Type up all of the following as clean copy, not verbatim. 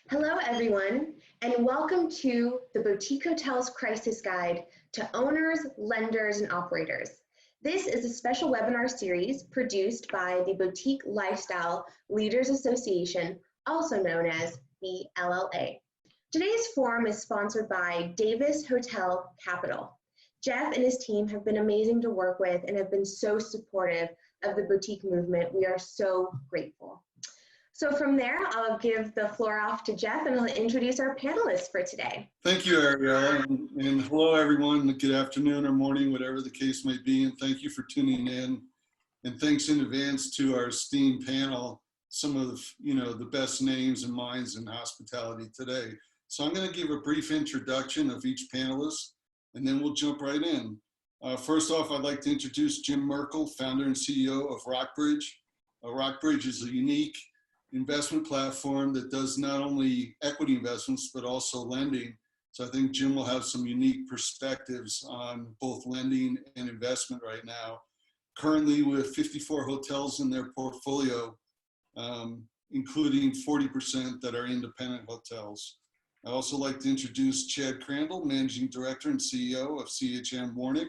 Hello, everyone, and welcome to the Boutique Hotels Crisis Guide to Owners, Lenders, and Operators. This is a special webinar series produced by the Boutique Lifestyle Leaders Association, also known as the LLA. Today's forum is sponsored by Davis Hotel Capital. Geoff and his team have been amazing to work with and have been so supportive of the boutique movement. We are so grateful. So from there, I'll give the floor off to Geoff and he'll introduce our panelists for today. Thank you, Ariella, and hello everyone. Good afternoon or morning, whatever the case may be, and thank you for tuning in. And thanks in advance to our esteemed panel, some of the best names and minds in hospitality today. So I'm going to give a brief introduction of each panelist, and then we'll jump right in. First off, I'd like to introduce Jim Merkel, founder and CEO of Rockbridge. Rockbridge is a unique investment platform that does not only equity investments, but also lending. So I think Jim will have some unique perspectives on both lending and investment right now. Currently with 54 hotels in their portfolio, including 40% that are independent hotels. I'd also like to introduce Chad Crandell, Managing Director and CEO of CHMWarnick,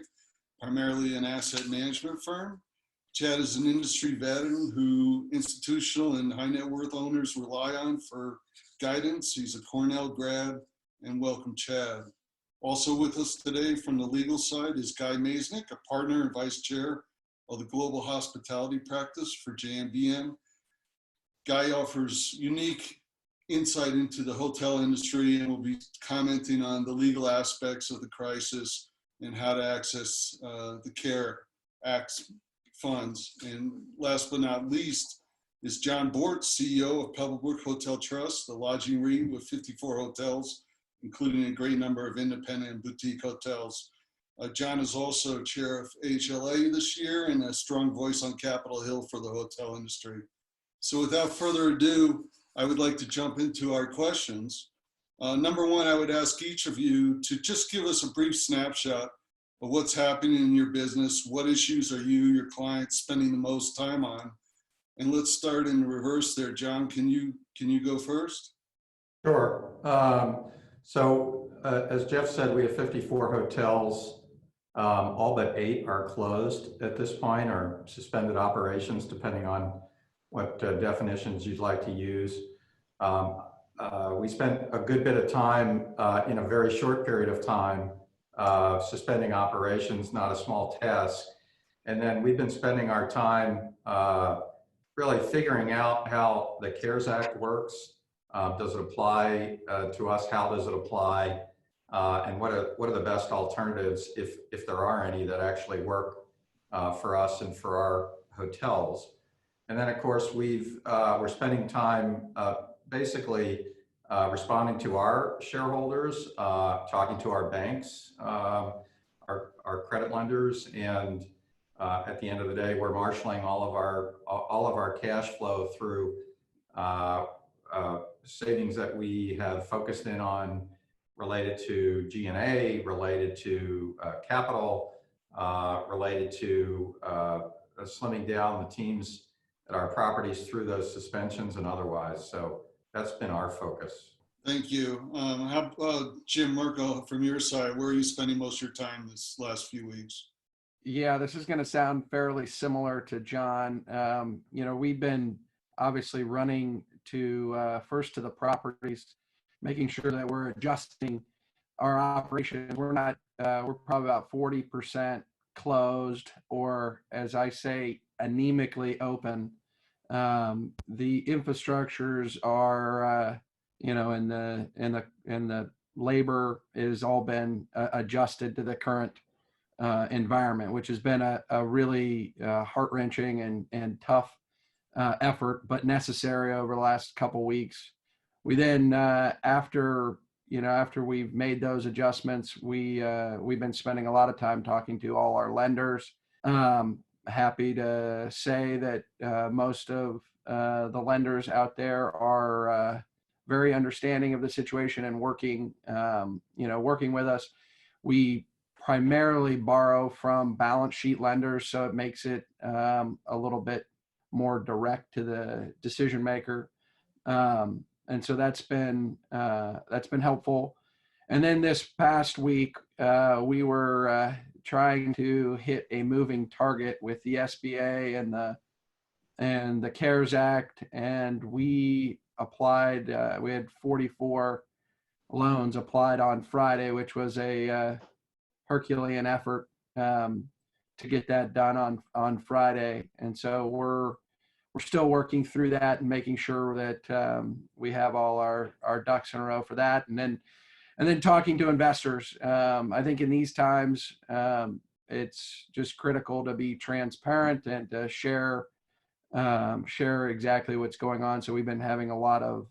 primarily an asset management firm. Chad is an industry veteran who institutional and high net worth owners rely on for guidance. He's a Cornell grad, and welcome, Chad. Also with us today from the legal side is Guy Maisnik, a partner and vice chair of the global hospitality practice for JMBM. Guy offers unique insight into the hotel industry and will be commenting on the legal aspects of the crisis and how to access the CARE Act funds. And last but not least is John Bortz, CEO of Pebblebrook Hotel Trust, the lodging REIT with 54 hotels, including a great number of independent and boutique hotels. John is also chair of AHLA this year and a strong voice on Capitol Hill for the hotel industry. So without further ado, I would like to jump into our questions. Number one, I would ask each of you to just give us a brief snapshot of what's happening in your business. What issues are you, your clients, spending the most time on? And let's start in reverse there. John, can you go first? Sure. As Geoff said, we have 54 hotels. All but 8 are closed at this point, or suspended operations, depending on what definitions you'd like to use. We spent a good bit of time in a very short period of time suspending operations, not a small task. And then we've been spending our time really figuring out how the CARES Act works. Does it apply to us? How does it apply? And what are the best alternatives, if there are any, that actually work for us and for our hotels? And then, of course, we're spending time basically responding to our shareholders, talking to our banks, our credit lenders, and at the end of the day, we're marshaling all of our cash flow through savings that we have focused in on related to G&A, related to capital, related to slimming down the teams at our properties through those suspensions and otherwise. So that's been our focus. Thank you. How about Jim Merkel, from your side, where are you spending most of your time this last few weeks? Yeah, this is going to sound fairly similar to John. We've been obviously running to first to the properties, making sure that we're adjusting our operations. We're probably about 40% closed, or as I say, anemically open. The infrastructures are, and the labor is all been adjusted to the current environment, which has been a really heart-wrenching and tough effort, but necessary over the last couple weeks. We then, after we've made those adjustments, we've been spending a lot of time talking to all our lenders. Happy to say that most of the lenders out there are very understanding of the situation and working with us. We primarily borrow from balance sheet lenders, so it makes it a little bit more direct to the decision maker. And so that's been helpful. And then this past week, we were trying to hit a moving target with the SBA and the CARES Act, and we applied. We had 44 loans applied on Friday, which was a Herculean effort to get that done on Friday. And so we're still working through that and making sure that we have all our ducks in a row for that. And then talking to investors. I think in these times, it's just critical to be transparent and to share exactly what's going on. So we've been having a lot of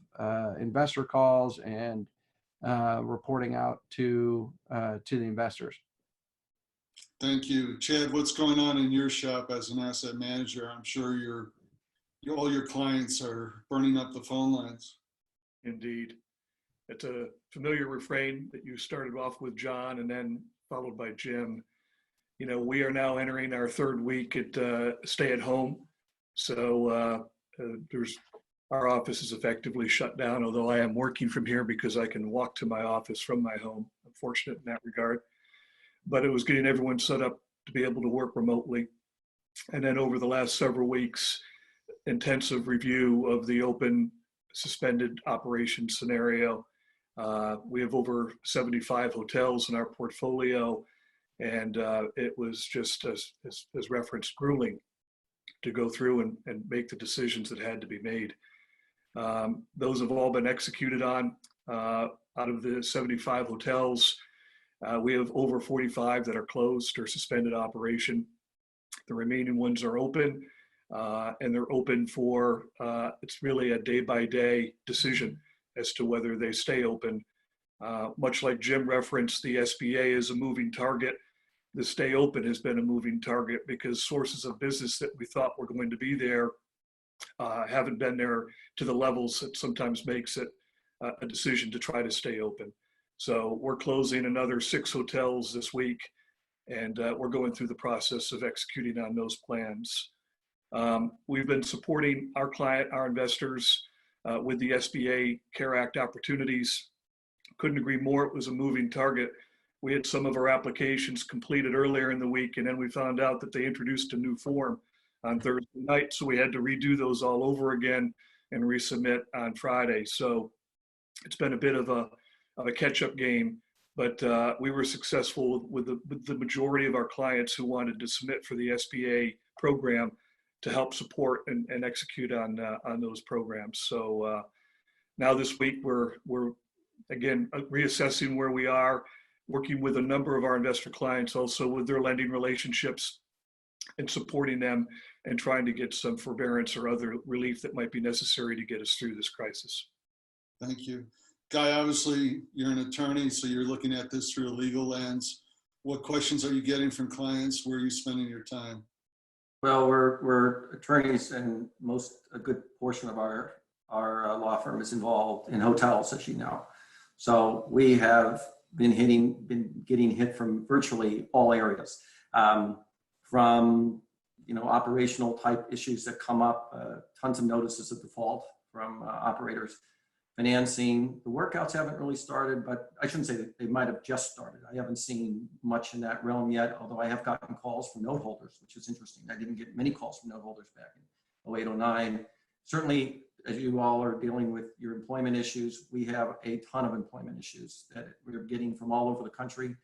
investor calls and reporting out to the investors. Thank you. Chad, what's going on in your shop as an asset manager? I'm sure all your clients are burning up the phone lines. Indeed. It's a familiar refrain that you started off with, John, and then followed by Jim. You know, we are now entering our third week at stay at home. So our office is effectively shut down, although I am working from here because I can walk to my office from my home. I'm fortunate in that regard. But it was getting everyone set up to be able to work remotely. And then over the last several weeks, intensive review of the open suspended operation scenario. We have over 75 hotels in our portfolio, and it was just, as referenced, grueling to go through and make the decisions that had to be made. Those have all been executed on. Out of the 75 hotels, we have over 45 that are closed or suspended operation. The remaining ones are open, and they're open for, it's really a day-by-day decision as to whether they stay open. Much like Jim referenced, the SBA is a moving target. The stay open has been a moving target because sources of business that we thought were going to be there haven't been there to the levels that sometimes makes it a decision to try to stay open. So we're closing another 6 hotels this week, and we're going through the process of executing on those plans. We've been supporting our investors with the SBA CARE Act opportunities. Couldn't agree more, it was a moving target. We had some of our applications completed earlier in the week, and then we found out that they introduced a new form on Thursday night, so we had to redo those all over again and resubmit on Friday. So it's been a bit of a catch-up game, but we were successful with the majority of our clients who wanted to submit for the SBA program to help support and execute on those programs. So now this week we're again reassessing where we are, working with a number of our investor clients also with their lending relationships and supporting them and trying to get some forbearance or other relief that might be necessary to get us through this crisis. Thank you. Guy, obviously you're an attorney, so you're looking at this through a legal lens. What questions are you getting from clients? Where are you spending your time? Well, we're attorneys, and a good portion of our law firm is involved in hotels, as you know. So we have been getting hit from virtually all areas, from operational type issues that come up, tons of notices of default from operators. Financing, the workouts haven't really started, but I shouldn't say that they might have just started. I haven't seen much in that realm yet, although I have gotten calls from note holders, which is interesting. I didn't get many calls from note holders back in 08, 09. Certainly, as you all are dealing with your employment issues, we have a ton of employment issues that we're getting from all over the country.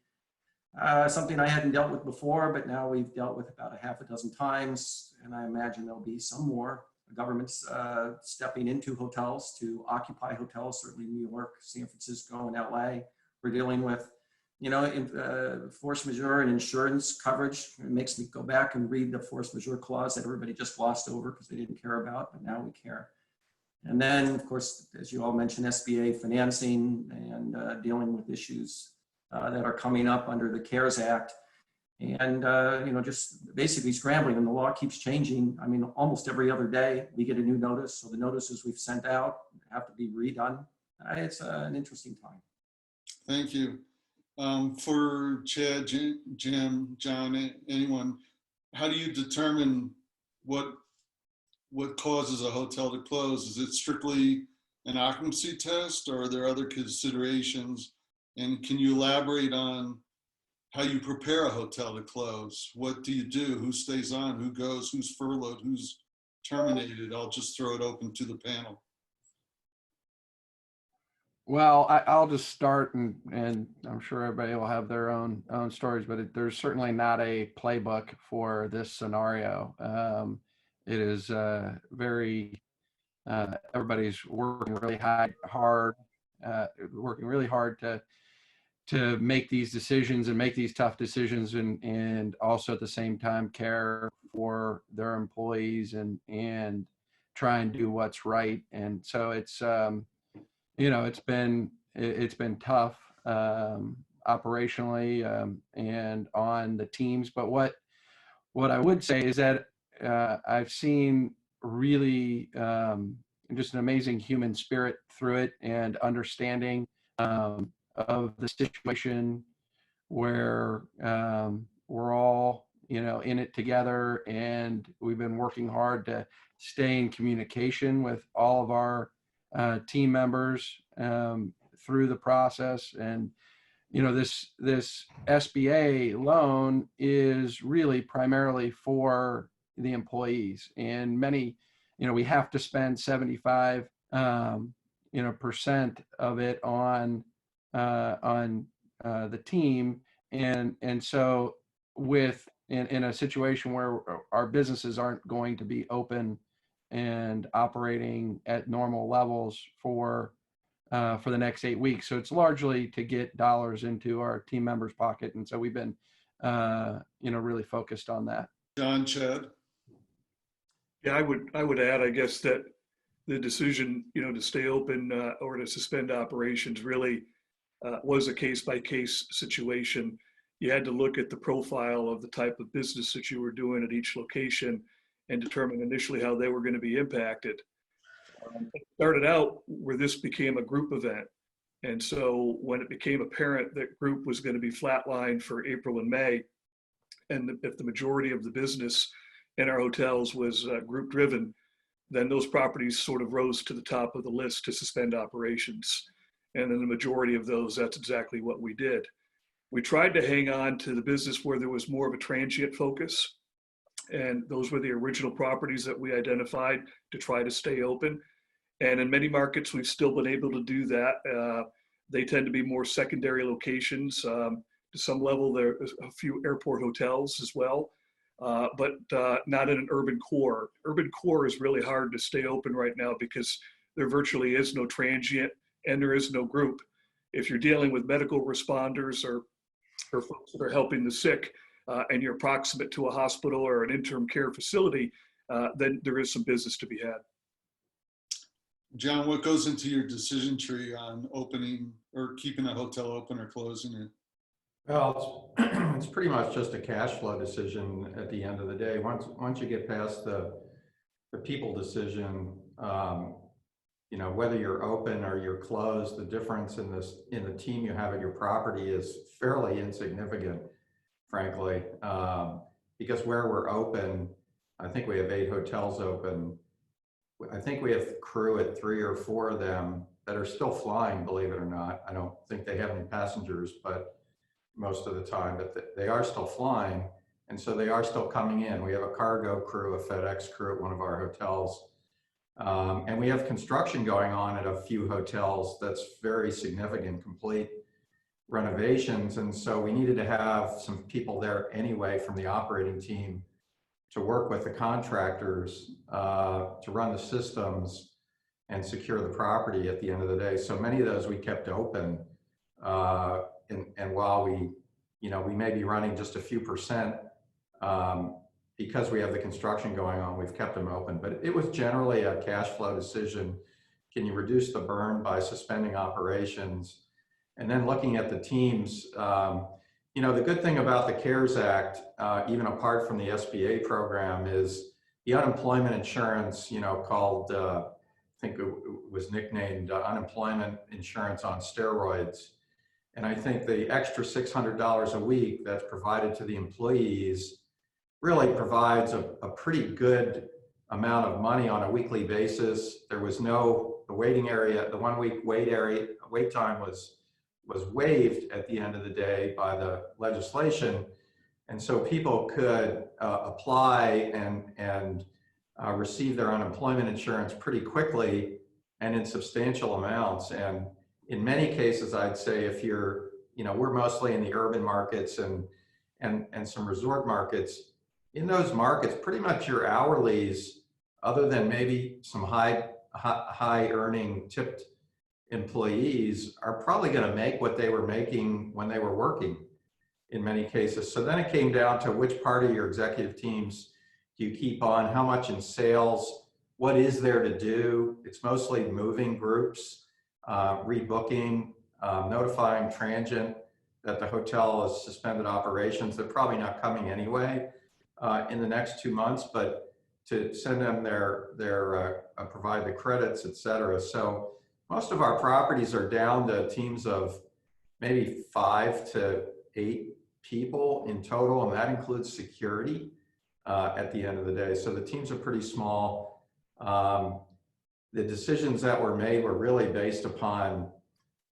Something I hadn't dealt with before, but now we've dealt with about a half a dozen times, and I imagine there'll be some more. The government's stepping into hotels to occupy hotels, certainly New York, San Francisco, and LA. We're dealing with, force majeure and insurance coverage. It makes me go back and read the force majeure clause that everybody just glossed over because they didn't care about, but now we care. And then, of course, as you all mentioned, SBA financing and dealing with issues that are coming up under the CARES Act. And, just basically scrambling, and the law keeps changing. I mean, almost every other day we get a new notice. So the notices we've sent out have to be redone. It's an interesting time. Thank you. For Chad, Jim, John, anyone, how do you determine what causes a hotel to close? Is it strictly an occupancy test, or are there other considerations? And can you elaborate on how you prepare a hotel to close? What do you do? Who stays on? Who goes? Who's furloughed? Who's terminated? I'll just throw it open to the panel. Well, I'll just start, and I'm sure everybody will have their own stories, but there's certainly not a playbook for this scenario. It is very, everybody's working really hard, to make these decisions and make these tough decisions, and also at the same time care for their employees and try and do what's right. And so it's, it's been tough operationally and on the teams. But what I would say is that I've seen really just an amazing human spirit through it, and understanding of the situation where we're all in it together, and we've been working hard to stay in communication with all of our team members through the process. And this SBA loan is really primarily for the employees, and many, we have to spend 75% of it on the team. And so in a situation where our businesses aren't going to be open and operating at normal levels for the next 8 weeks. So it's largely to get dollars into our team members' pocket. And so we've been, really focused on that. John, Chad? Yeah, I would add, I guess, that the decision, to stay open or to suspend operations really was a case-by-case situation. You had to look at the profile of the type of business that you were doing at each location and determine initially how they were going to be impacted. It started out where this became a group event. And so when it became apparent that group was going to be flatlined for April and May, and if the majority of the business in our hotels was group driven, then those properties sort of rose to the top of the list to suspend operations. And in the majority of those, that's exactly what we did. We tried to hang on to the business where there was more of a transient focus. And those were the original properties that we identified to try to stay open. And in many markets, we've still been able to do that. They tend to be more secondary locations. To some level, there are a few airport hotels as well, but not in an urban core. Urban core is really hard to stay open right now because there virtually is no transient and there is no group. If you're dealing with medical responders or folks that are helping the sick, and you're proximate to a hospital or an interim care facility, then there is some business to be had. John, what goes into your decision tree on opening or keeping a hotel open or closing it? Well, it's pretty much just a cash flow decision at the end of the day. Once you get past the people decision, whether you're open or you're closed, the difference in the team you have at your property is fairly insignificant, frankly, because where we're open, I think we have 8 hotels open. I think we have crew at 3 or 4 of them that are still flying, believe it or not. I don't think they have any passengers, but most of the time, but they are still flying. And so they are still coming in. We have a cargo crew, a FedEx crew at one of our hotels. And we have construction going on at a few hotels that's very significant, complete renovations. And so we needed to have some people there anyway from the operating team to work with the contractors to run the systems and secure the property at the end of the day. So many of those we kept open. And while we may be running just a few percent, because we have the construction going on, we've kept them open. But it was generally a cash flow decision. Can you reduce the burn by suspending operations? And then looking at the teams, the good thing about the CARES Act, even apart from the SBA program, is the unemployment insurance, called, I think it was nicknamed unemployment insurance on steroids. And I think the extra $600 a week that's provided to the employees really provides a pretty good amount of money on a weekly basis. There was no, the waiting area, the 1 week wait time was waived at the end of the day by the legislation. And so people could apply and receive their unemployment insurance pretty quickly and in substantial amounts. And in many cases, I'd say if you're, we're mostly in the urban markets and some resort markets. In those markets, pretty much your hourlies, other than maybe some high earning tipped employees, are probably going to make what they were making when they were working in many cases. So then it came down to which part of your executive teams do you keep on, how much in sales, what is there to do? It's mostly moving groups, rebooking, notifying transient that the hotel has suspended operations. They're probably not coming anyway in the next 2 months, but to send them provide the credits, et cetera. So most of our properties are down to teams of maybe 5 to 8 people in total, and that includes security at the end of the day. So the teams are pretty small. The decisions that were made were really based upon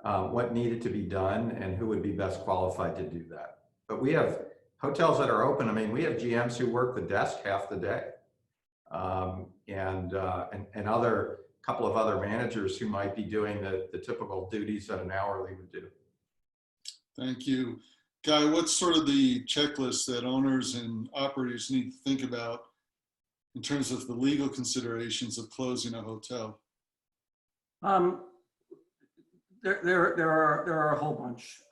what needed to be done and who would be best qualified to do that. But we have hotels that are open. I mean, we have GMs who work the desk half the day, and other couple of other managers who might be doing the typical duties that an hourly would do. Thank you. Guy, what's sort of the checklist that owners and operators need to think about in terms of the legal considerations of closing a hotel? There are a whole bunch.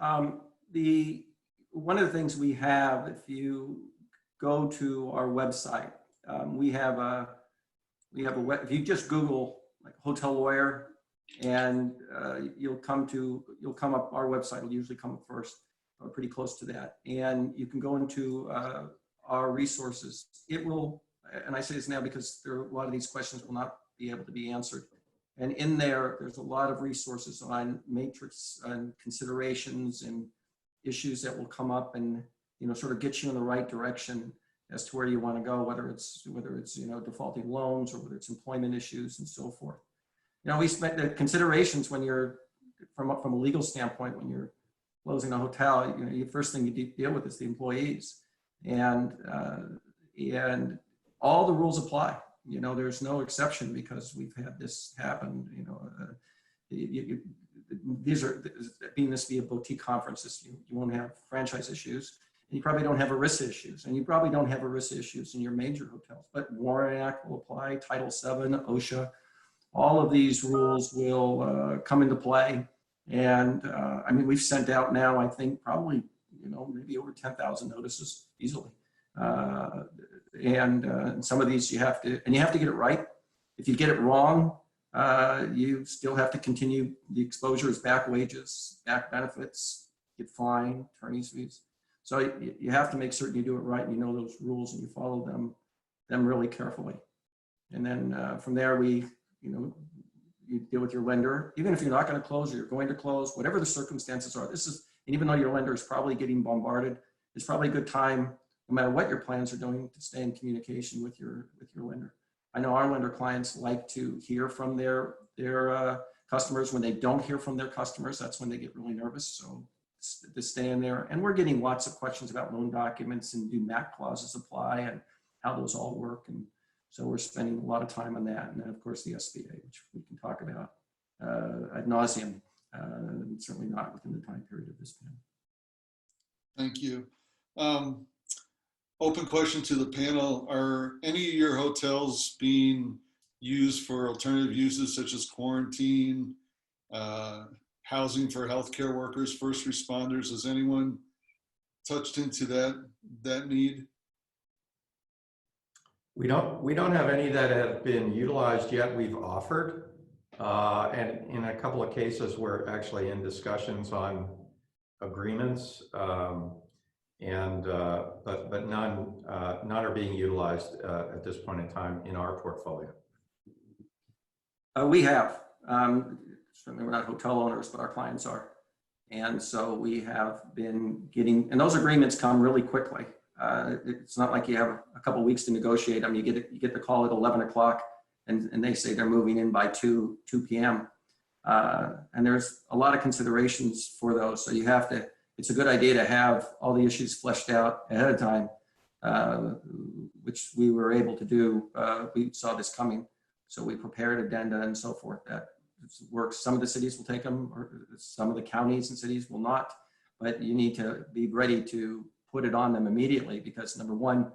One of the things we have, if you go to our website, if you just Google like hotel lawyer, and you'll come up, our website will usually come up first, or pretty close to that, and you can go into our resources. It will, and I say this now because a lot of these questions will not be able to be answered. And in there's a lot of resources on matrix and considerations and issues that will come up and sort of get you in the right direction as to where you want to go, whether it's defaulting loans or whether it's employment issues and so forth. We spent the considerations when you're from a legal standpoint, when you're closing a hotel, the first thing you deal with is the employees, and all the rules apply. There's no exception because we've had this happen. These are being this be a boutique conference. You won't have franchise issues, and you probably don't have ERISA issues, and you probably don't have ERISA issues in your major hotels. But Warnick will apply, Title VII, OSHA, all of these rules will come into play. And I mean, we've sent out now, I think, probably maybe over 10,000 notices easily. And some of these you have to get it right. If you get it wrong, you still have to continue. The exposure is back wages, back benefits, get fined, attorney's fees. So you have to make certain you do it right and you know those rules and you follow them really carefully. And then from there, you deal with your lender, even if you're not going to close or you're going to close, whatever the circumstances are. And even though your lender is probably getting bombarded, it's probably a good time, no matter what your plans are doing, to stay in communication with your lender. I know our lender clients like to hear from their customers. When they don't hear from their customers, that's when they get really nervous. So to stay in there. And we're getting lots of questions about loan documents and do MAC clauses apply and how those all work. And so we're spending a lot of time on that. And then of course the SBA, which we can talk about ad nauseum, certainly not within the time period of this plan. Thank you. Open question to the panel. Are any of your hotels being used for alternative uses such as quarantine, housing for healthcare workers, first responders? Has anyone touched into that need? We don't have any that have been utilized yet. We've offered, and in a couple of cases, we're actually in discussions on agreements, but none are being utilized at this point in time in our portfolio. We have. Certainly we're not hotel owners, but our clients are. And so we have been getting, and those agreements come really quickly. It's not like you have a couple weeks to negotiate. I mean, you get the call at 11 o'clock and they say they're moving in by 2 p.m. And there's a lot of considerations for those. So you have to, it's a good idea to have all the issues fleshed out ahead of time, which we were able to do. We saw this coming. So we prepared addenda and so forth that works. Some of the cities will take them, or some of the counties and cities will not, but you need to be ready to put it on them immediately, because number one,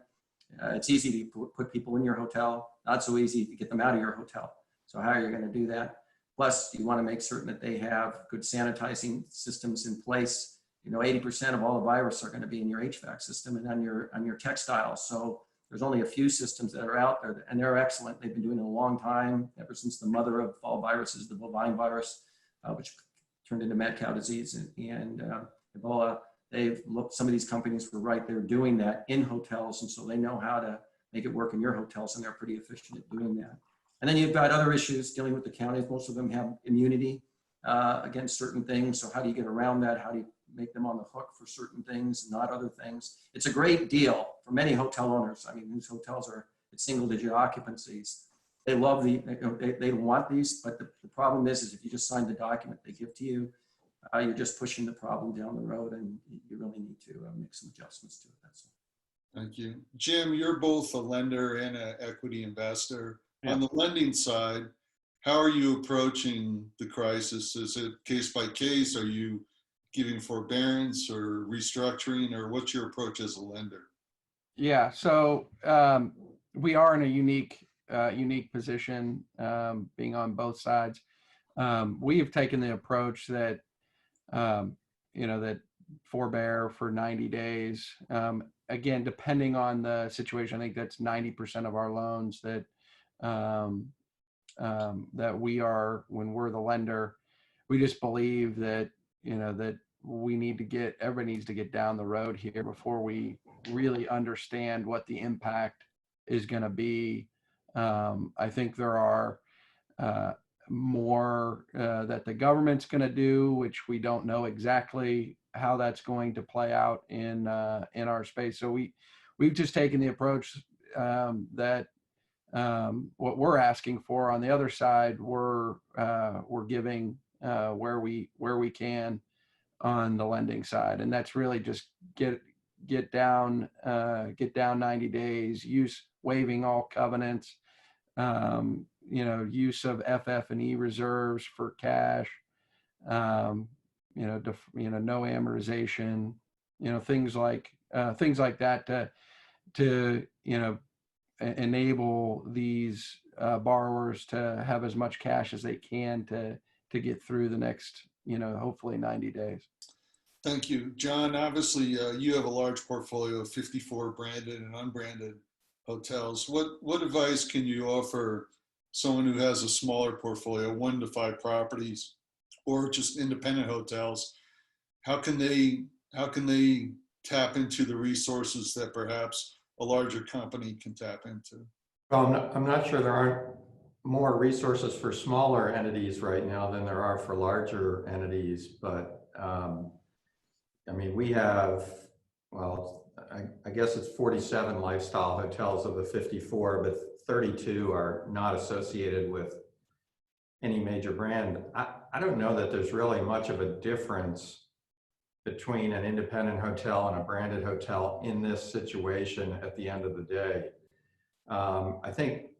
it's easy to put people in your hotel, not so easy to get them out of your hotel. So how are you going to do that? Plus, you want to make certain that they have good sanitizing systems in place. You know, 80% of all the virus are going to be in your HVAC system and on your textiles. So there's only a few systems that are out there, and they're excellent. They've been doing it a long time, ever since the mother of all viruses, the bovine virus, which turned into mad cow disease and Ebola. They've looked, some of these companies were right, they're doing that in hotels, and so they know how to make it work in your hotels, and they're pretty efficient at doing that. And then you've got other issues dealing with the counties. Most of them have immunity against certain things. So how do you get around that? How do you make them on the hook for certain things, not other things? It's a great deal for many hotel owners. I mean, these hotels are at single-digit occupancies. They love they want these, but the problem is if you just sign the document they give to you, you're just pushing the problem down the road, and you really need to make some adjustments to it. That's all. Thank you. Jim, you're both a lender and an equity investor. Yeah. On the lending side, how are you approaching the crisis? Is it case by case? Are you giving forbearance or restructuring, or what's your approach as a lender? Yeah, so we are in a unique position, being on both sides. We have taken the approach that that forbear for 90 days. Again, depending on the situation, I think that's 90% of our loans that that we are, when we're the lender, we just believe that that everybody needs to get down the road here before we really understand what the impact is going to be. I think there are more that the government's going to do, which we don't know exactly how that's going to play out in our space. So we've just taken the approach that what we're asking for on the other side, we're giving where we can on the lending side, and that's really just get down 90 days, waiving all covenants, use of FF&E reserves for cash, no amortization, things like that to enable these borrowers to have as much cash as they can to get through the next, hopefully 90 days. Thank you. John, obviously you have a large portfolio of 54 branded and unbranded hotels. What advice can you offer someone who has a smaller portfolio, 1 to 5 properties, or just independent hotels? How can they tap into the resources that perhaps a larger company can tap into? Well, I'm not sure there aren't more resources for smaller entities right now than there are for larger entities, but I mean, we have, well, I guess it's 47 lifestyle hotels of the 54, but 32 are not associated with any major brand. I don't know that there's really much of a difference between an independent hotel and a branded hotel in this situation at the end of the day. I think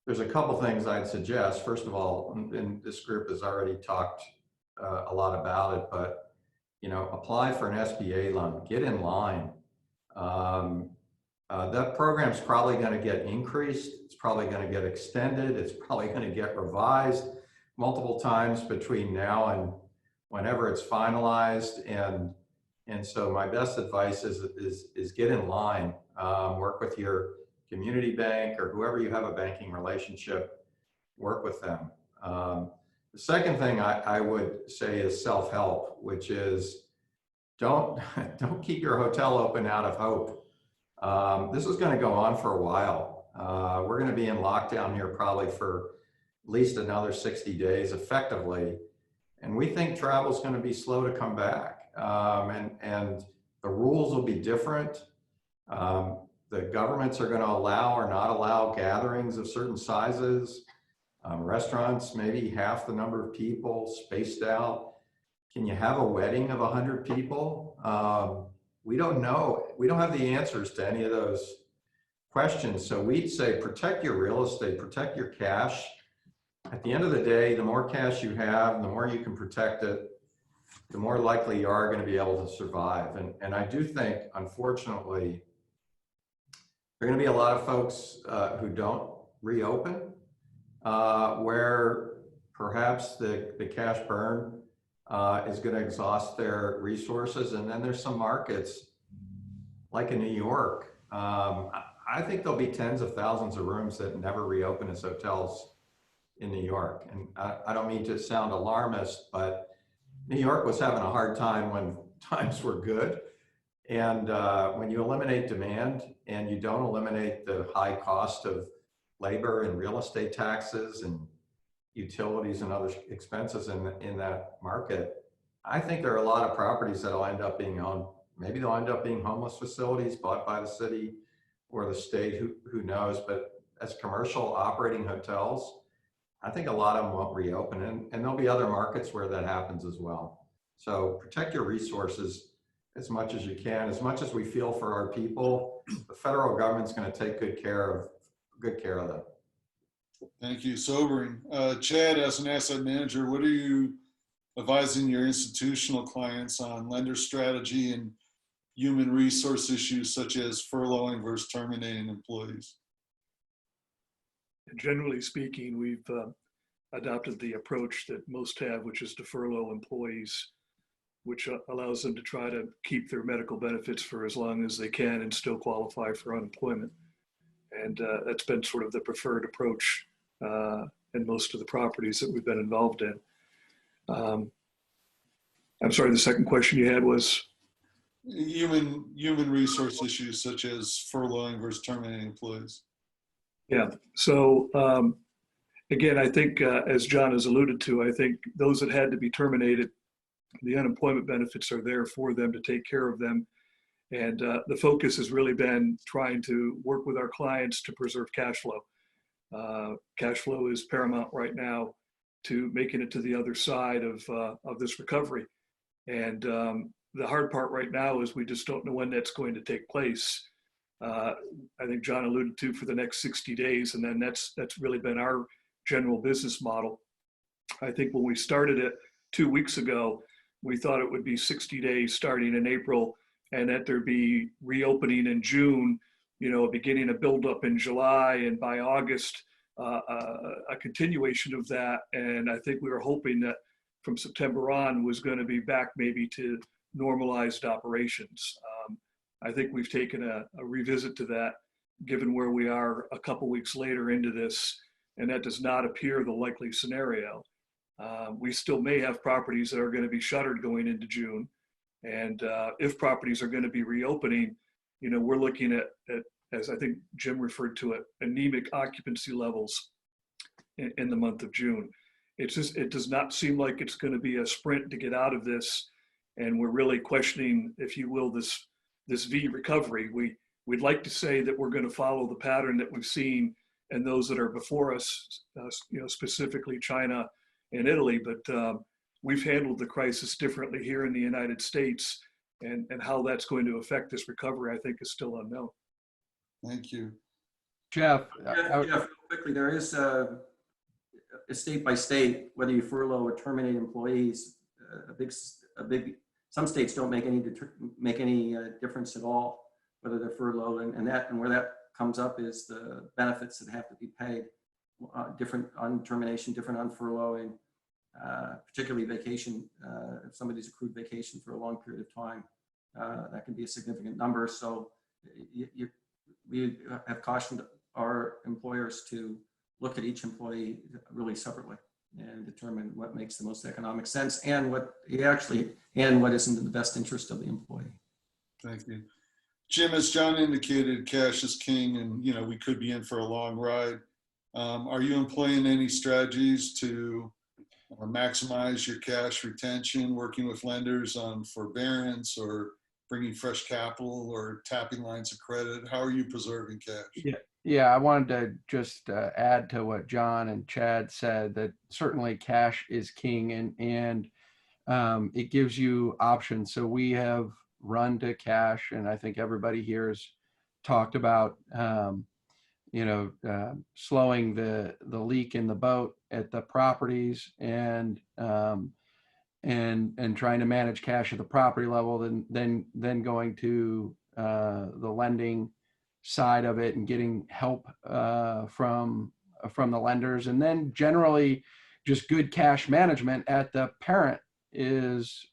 there's a couple things I'd suggest. First of all, and this group has already talked a lot about it, but apply for an SBA loan, get in line. That program's probably going to get increased. It's probably going to get extended. It's probably going to get revised multiple times between now and whenever it's finalized. And so my best advice is get in line, work with your community bank or whoever you have a banking relationship, work with them. The second thing I would say is self-help, which is don't keep your hotel open out of hope. This is going to go on for a while. We're going to be in lockdown here probably for at least another 60 days effectively. And we think travel is going to be slow to come back. And the rules will be different. The governments are going to allow or not allow gatherings of certain sizes. Restaurants, maybe half the number of people spaced out. Can you have a wedding of 100 people? We don't know. We don't have the answers to any of those questions. So we'd say protect your real estate, protect your cash. At the end of the day, the more cash you have, the more you can protect it, the more likely you are going to be able to survive. And I do think, unfortunately, there are going to be a lot of folks who don't reopen, where perhaps the cash burn is going to exhaust their resources. And then there's some markets like in New York. I think there'll be tens of thousands of rooms that never reopen as hotels in New York. And I don't mean to sound alarmist, but New York was having a hard time when times were good. And when you eliminate demand and you don't eliminate the high cost of labor and real estate taxes and utilities and other expenses in that market, I think there are a lot of properties that'll end up being owned. Maybe they'll end up being homeless facilities bought by the city or the state, who knows. But as commercial operating hotels, I think a lot of them won't reopen, and there'll be other markets where that happens as well. So protect your resources as much as you can. As much as we feel for our people, the federal government's going to take good care of them. Thank you. Sobering. Chad, as an asset manager, what are you advising your institutional clients on lender strategy and human resource issues such as furloughing versus terminating employees? Generally speaking, we've adopted the approach that most have, which is to furlough employees, which allows them to try to keep their medical benefits for as long as they can and still qualify for unemployment. And that's been sort of the preferred approach in most of the properties that we've been involved in. I'm sorry, the second question you had was? Human resource issues such as furloughing versus terminating employees. Yeah, so again, I think as John has alluded to, I think those that had to be terminated, the unemployment benefits are there for them to take care of them. And the focus has really been trying to work with our clients to preserve cash flow. Cash flow is paramount right now to making it to the other side of this recovery. And the hard part right now is we just don't know when that's going to take place. I think John alluded to for the next 60 days, and then that's really been our general business model. I think when we started it 2 weeks ago, we thought it would be 60 days starting in April, and that there'd be reopening in June, beginning a buildup in July, and by August, a continuation of that. And I think we were hoping that from September on was going to be back maybe to normalized operations. I think we've taken a revisit to that, given where we are a couple weeks later into this, and that does not appear the likely scenario. We still may have properties that are going to be shuttered going into June. And if properties are going to be reopening, we're looking at, as I think Jim referred to it, anemic occupancy levels in the month of June. It does not seem like it's going to be a sprint to get out of this. And we're really questioning, if you will, this V recovery. We'd like to say that we're going to follow the pattern that we've seen and those that are before us, specifically China and Italy, but we've handled the crisis differently here in the United States, and how that's going to affect this recovery, I think, is still unknown. Thank you. Jeff, Jeff, quickly, there is a state by state, whether you furlough or terminate employees, some states don't make any difference at all, whether they're furloughed, and where that comes up is the benefits that have to be paid, different on termination, different on furloughing, particularly vacation. If somebody's accrued vacation for a long period of time, that can be a significant number. So we have cautioned our employers to look at each employee really separately and determine what makes the most economic sense and what is in the best interest of the employee. Thank you. Jim, as John indicated, cash is king, and we could be in for a long ride. Are you employing any strategies to maximize your cash retention, working with lenders on forbearance or bringing fresh capital or tapping lines of credit? How are you preserving cash? Yeah, I wanted to just add to what John and Chad said, that certainly cash is king, and it gives you options. So we have run to cash, and I think everybody here has talked about slowing the leak in the boat at the properties, and trying to manage cash at the property level, then going to the lending side of it and getting help from the lenders, and then generally just good cash management at the parent is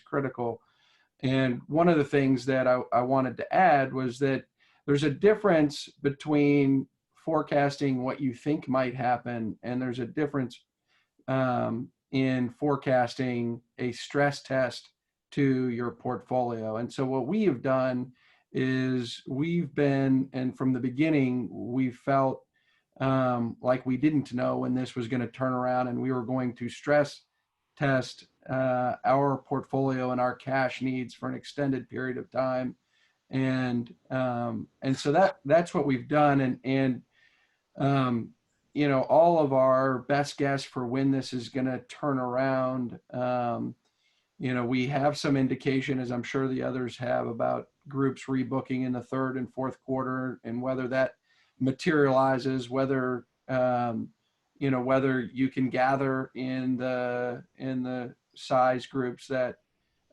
critical. And one of the things that I wanted to add was that there's a difference between forecasting what you think might happen, and there's a difference in forecasting a stress test to your portfolio. And so what we have done is and from the beginning, we felt like we didn't know when this was going to turn around, and we were going to stress test our portfolio and our cash needs for an extended period of time. And so that's what we've done. And all of our best guess for when this is going to turn around, we have some indication, as I'm sure the others have, about groups rebooking in the third and fourth quarter, and whether that materializes, whether you can gather in the size groups that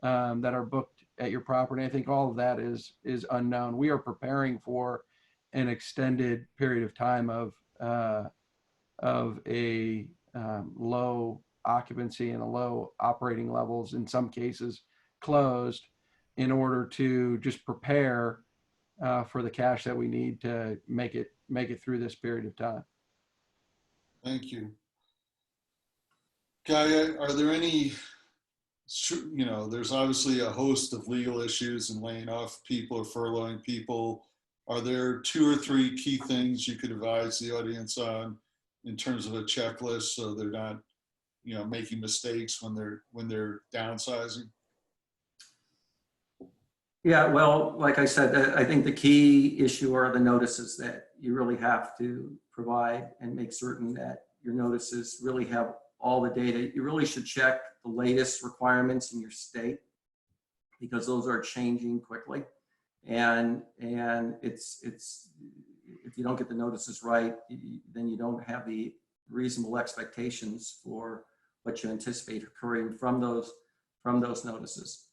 are booked at your property. I think all of that is unknown. We are preparing for an extended period of time of a low occupancy and a low operating levels, in some cases closed, in order to just prepare for the cash that we need to make it through this period of time. Thank you. Guy, are there any, there's obviously a host of legal issues and laying off people or furloughing people. Are there 2 or 3 key things you could advise the audience on in terms of a checklist, so they're not, making mistakes when they're downsizing? Yeah, well, like I said, I think the key issue are the notices that you really have to provide, and make certain that your notices really have all the data. You really should check the latest requirements in your state, because those are changing quickly. And it's if you don't get the notices right, then you don't have the reasonable expectations for what you anticipate occurring from those notices.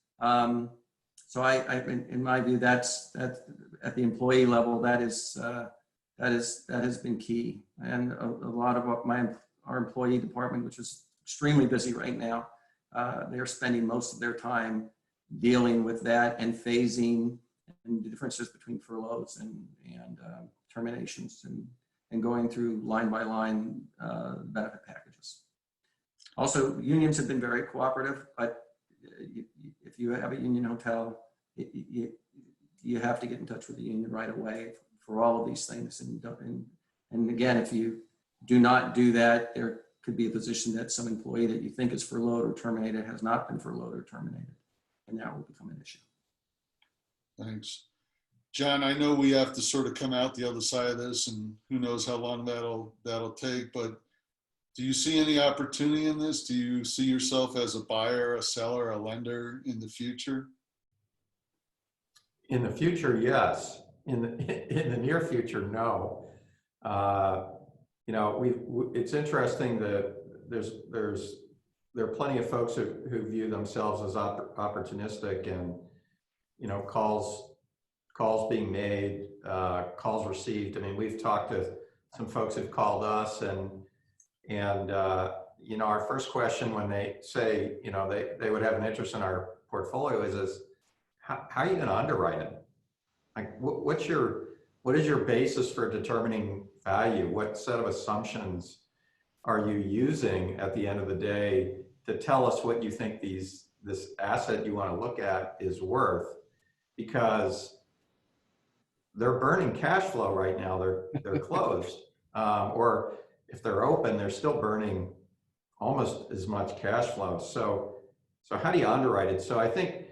So in my view, that's at the employee level, that has been key. And a lot of our employee department, which is extremely busy right now, they're spending most of their time dealing with that and phasing and the differences between furloughs and terminations, and going through line by line benefit packages. Also, unions have been very cooperative, but if you have a union hotel, you have to get in touch with the union right away for all of these things. And again, if you do not do that, there could be a position that some employee that you think is furloughed or terminated has not been furloughed or terminated, and that will become an issue. Thanks. John, I know we have to sort of come out the other side of this, and who knows how long that'll take, but do you see any opportunity in this? Do you see yourself as a buyer, a seller, a lender in the future? In the future, yes. In the near future, no. It's interesting that there are plenty of folks who view themselves as opportunistic, and calls being made, calls received. I mean, we've talked to some folks who've called us, and our first question when they say they would have an interest in our portfolio is how are you going to underwrite it? Like, what is your basis for determining value? What set of assumptions are you using at the end of the day to tell us what you think this asset you want to look at is worth? Because they're burning cash flow right now. They're closed, or if they're open, they're still burning almost as much cash flow. So how do you underwrite it? So I think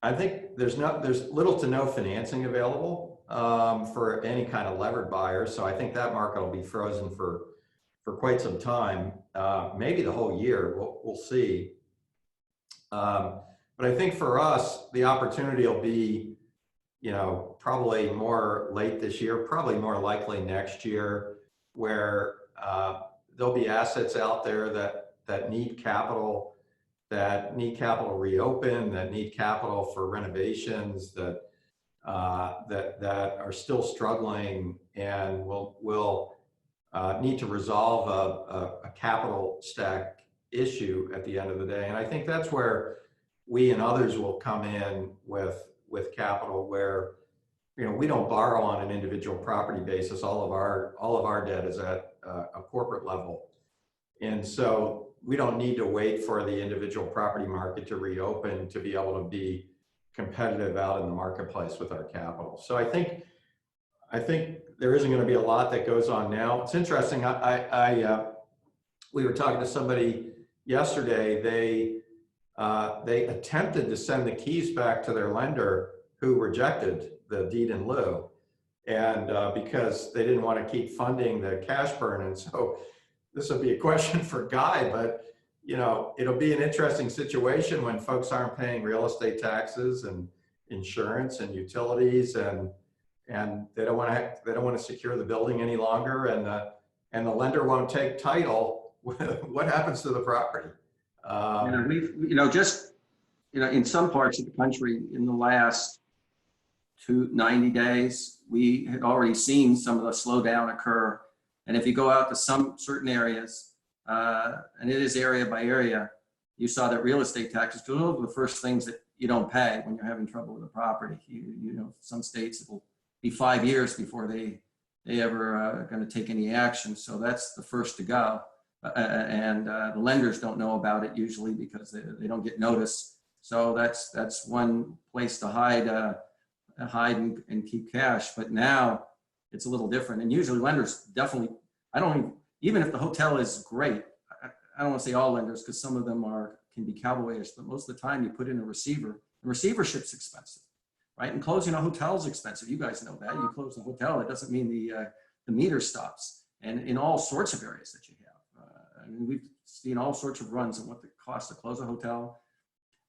I think there's little to no financing available for any kind of levered buyer. So I think that market will be frozen for quite some time, maybe the whole year. We'll see. But I think for us, the opportunity will be, probably more late this year, probably more likely next year, where there'll be assets out there that need capital, to reopen, that need capital for renovations, that are still struggling and will need to resolve a capital stack issue at the end of the day. And I think that's where we and others will come in with capital, where we don't borrow on an individual property basis. All of our debt is at a corporate level, and so we don't need to wait for the individual property market to reopen to be able to be competitive out in the marketplace with our capital. So I think there isn't going to be a lot that goes on now. It's interesting. We were talking to somebody yesterday. They attempted to send the keys back to their lender, who rejected the deed in lieu, and because they didn't want to keep funding the cash burn. And so this will be a question for Guy, but it'll be an interesting situation when folks aren't paying real estate taxes and insurance and utilities, and they don't want to secure the building any longer, and the lender won't take title. What happens to the property? In some parts of the country in the last 90 days, we had already seen some of the slowdown occur. And if you go out to some certain areas, and it is area by area, you saw that real estate taxes, because those are the first things that you don't pay when you're having trouble with a property. Some states it will be 5 years before they ever are going to take any action. So that's the first to go. And the lenders don't know about it usually because they don't get notice. So that's one place to hide and keep cash. But now it's a little different. And usually lenders definitely, even if the hotel is great, I don't want to say all lenders, because some of them can be cowboyish, but most of the time you put in a receiver. The receivership's expensive, right? And closing a hotel is expensive. You guys know that. You close the hotel, it doesn't mean the meter stops. And in all sorts of areas that you have. We've seen all sorts of runs on what the cost to close a hotel.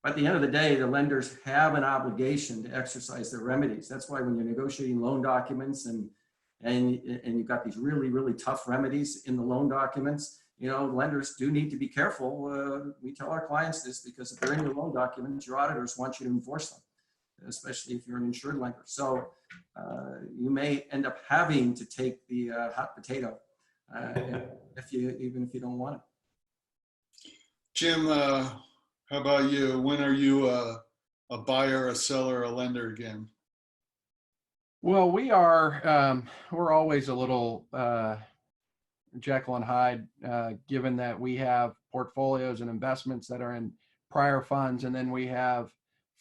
But at the end of the day, the lenders have an obligation to exercise their remedies. That's why when you're negotiating loan documents and you've got these really, really tough remedies in the loan documents, lenders do need to be careful. We tell our clients this because if they're in your loan documents, your auditors want you to enforce them, especially if you're an insured lender. So you may end up having to take the hot potato even if you don't want it. Jim, how about you? When are you a buyer, a seller, a lender again? Well, we're always a little Jekyll and Hyde, given that we have portfolios and investments that are in prior funds, and then we have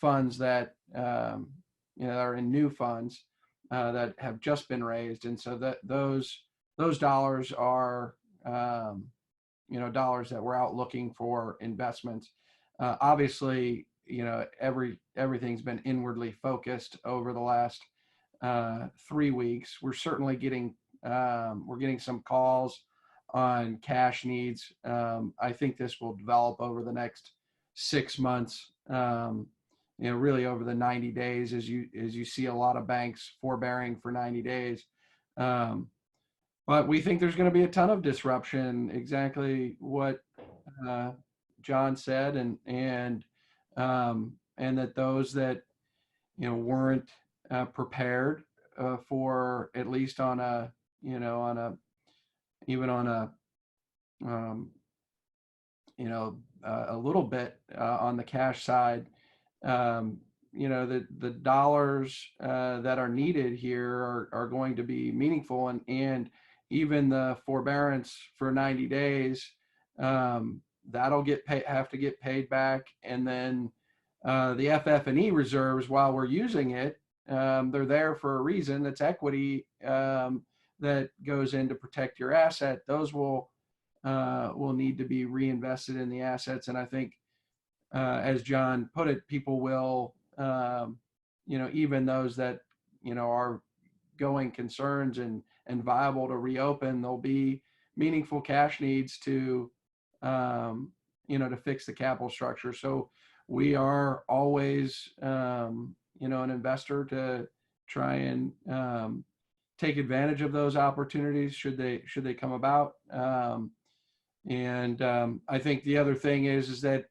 funds that are in new funds that have just been raised, and so that those dollars are dollars that we're out looking for investments. Obviously, everything's been inwardly focused over the last 3 weeks. We're certainly getting some calls on cash needs. I think this will develop over the next 6 months. Really over the 90 days, as you see a lot of banks forbearing for 90 days. But we think there's going to be a ton of disruption, exactly what John said, and that those that weren't prepared for, at least on a little bit on the cash side, the dollars that are needed here are going to be meaningful, and even the forbearance for 90 days, that'll have to get paid back. And then the FF&E reserves, while we're using it, they're there for a reason. That's equity that goes in to protect your asset. Those will need to be reinvested in the assets. And I think, as John put it, people will even those that, are going concerns and viable to reopen, there'll be meaningful cash needs to, to fix the capital structure. So we are always, an investor to try and take advantage of those opportunities should they come about. I think the other thing is that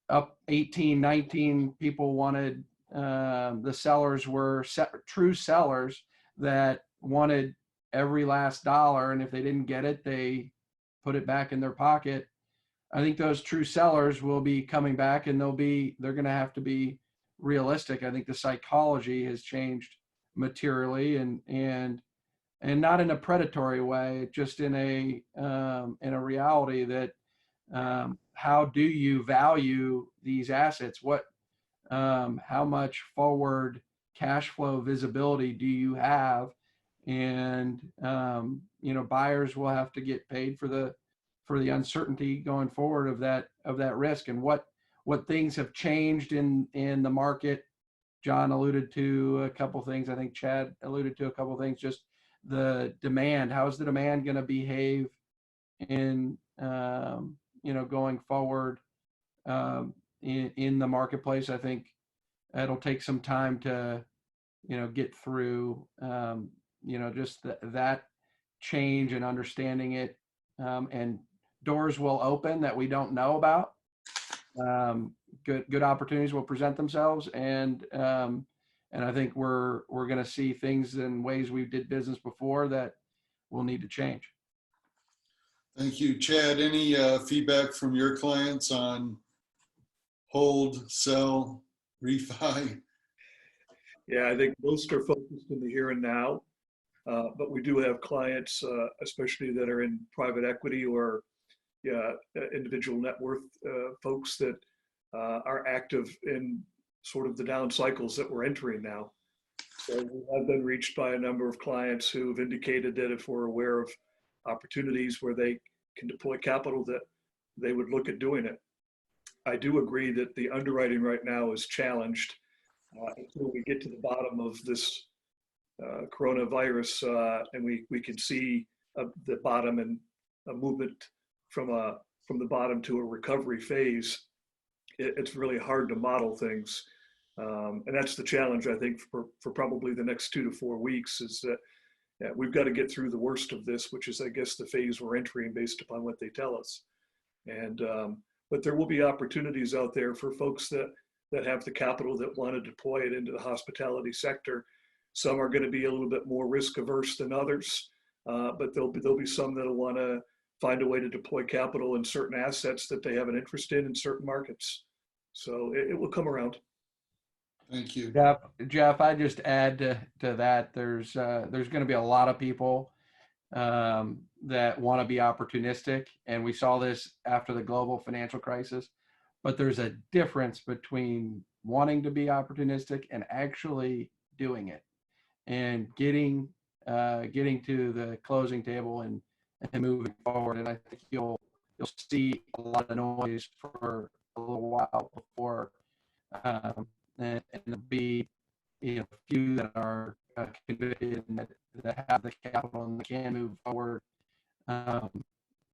up 18, 19 people wanted, the sellers were true sellers that wanted every last dollar, and if they didn't get it, they put it back in their pocket. I think those true sellers will be coming back, and they're going to have to be realistic. I think the psychology has changed materially, and not in a predatory way, just in a reality that how do you value these assets? How much forward cash flow visibility do you have? And buyers will have to get paid for the uncertainty going forward of that risk, and what things have changed in the market. John alluded to a couple things. I think Chad alluded to a couple things. Just the demand. How is the demand going to behave in going forward in the marketplace? I think it'll take some time to get through just that change and understanding it, and doors will open that we don't know about. Good opportunities will present themselves, and I think we're going to see things in ways we did business before that will need to change. Thank you. Chad, any feedback from your clients on hold, sell, refi? Yeah, I think most are focused in the here and now, but we do have clients, especially that are in private equity or individual net worth folks that are active in sort of the down cycles that we're entering now. So we have been reached by a number of clients who have indicated that if we're aware of opportunities where they can deploy capital, that they would look at doing it. I do agree that the underwriting right now is challenged until we get to the bottom of this coronavirus, and we can see the bottom and a movement from the bottom to a recovery phase. It's really hard to model things, and that's the challenge, I think, for probably the next 2 to 4 weeks, is that we've got to get through the worst of this, which is, I guess, the phase we're entering based upon what they tell us. And but there will be opportunities out there for folks that have the capital that want to deploy it into the hospitality sector. Some are going to be a little bit more risk averse than others, but there'll be some that'll want to find a way to deploy capital in certain assets that they have an interest in certain markets. So it will come around. Thank you. Geoff, I just add to that. There's going to be a lot of people that want to be opportunistic, and we saw this after the global financial crisis. But there's a difference between wanting to be opportunistic and actually doing it, and getting to the closing table and moving forward. And I think you'll see a lot of noise for a little while before, and there'll be a few that are convicted and that have the capital and can move forward,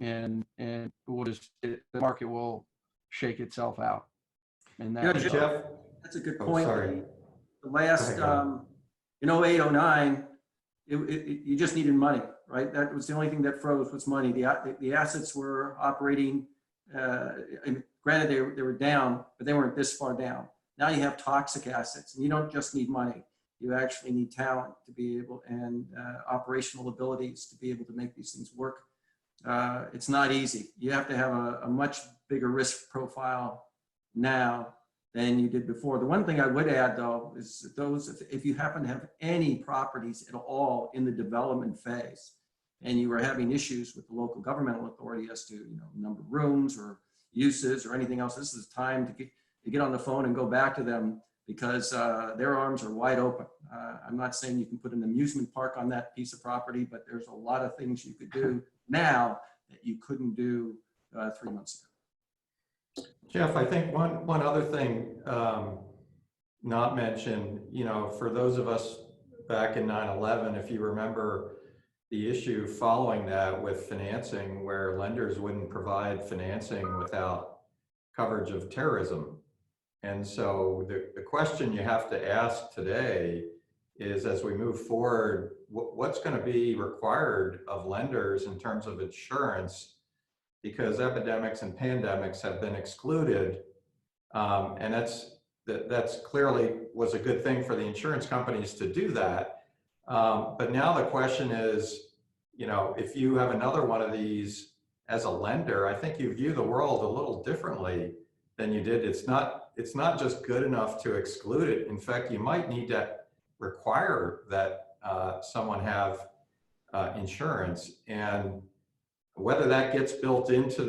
and the market will shake itself out. And Yeah, Geoff, that's a good point. Sorry. The last, in 08, 09, you just needed money, right? That was the only thing that froze was money. The assets were operating, and granted they were down, but they weren't this far down. Now you have toxic assets, and you don't just need money. You actually need talent to be able, and operational abilities to be able to make these things work. It's not easy. You have to have a much bigger risk profile now than you did before. The one thing I would add, though, is those, if you happen to have any properties at all in the development phase, and you are having issues with the local governmental authority as to number of rooms or uses or anything else, this is time to get on the phone and go back to them, because their arms are wide open. I'm not saying you can put an amusement park on that piece of property, but there's a lot of things you could do now that you couldn't do 3 months ago. Geoff, I think one other thing not mention, for those of us back in 9/11, if you remember the issue following that with financing, where lenders wouldn't provide financing without coverage of terrorism. And so the question you have to ask today is, as we move forward, what's going to be required of lenders in terms of insurance, because epidemics and pandemics have been excluded. And that's clearly was a good thing for the insurance companies to do that. But now the question is, if you have another one of these as a lender, I think you view the world a little differently than you did. It's not just good enough to exclude it. In fact, you might need to require that someone have insurance, and whether that gets built into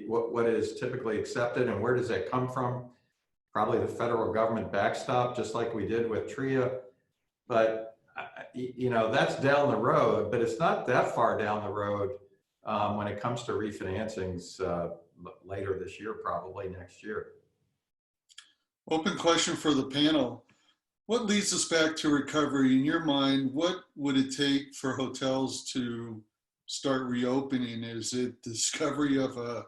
what is typically accepted and where does that come from? Probably the federal government backstop, just like we did with TRIA. But that's down the road, but it's not that far down the road when it comes to refinancings later this year, probably next year. Open question for the panel. What leads us back to recovery? In your mind, what would it take for hotels to start reopening? Is it discovery of a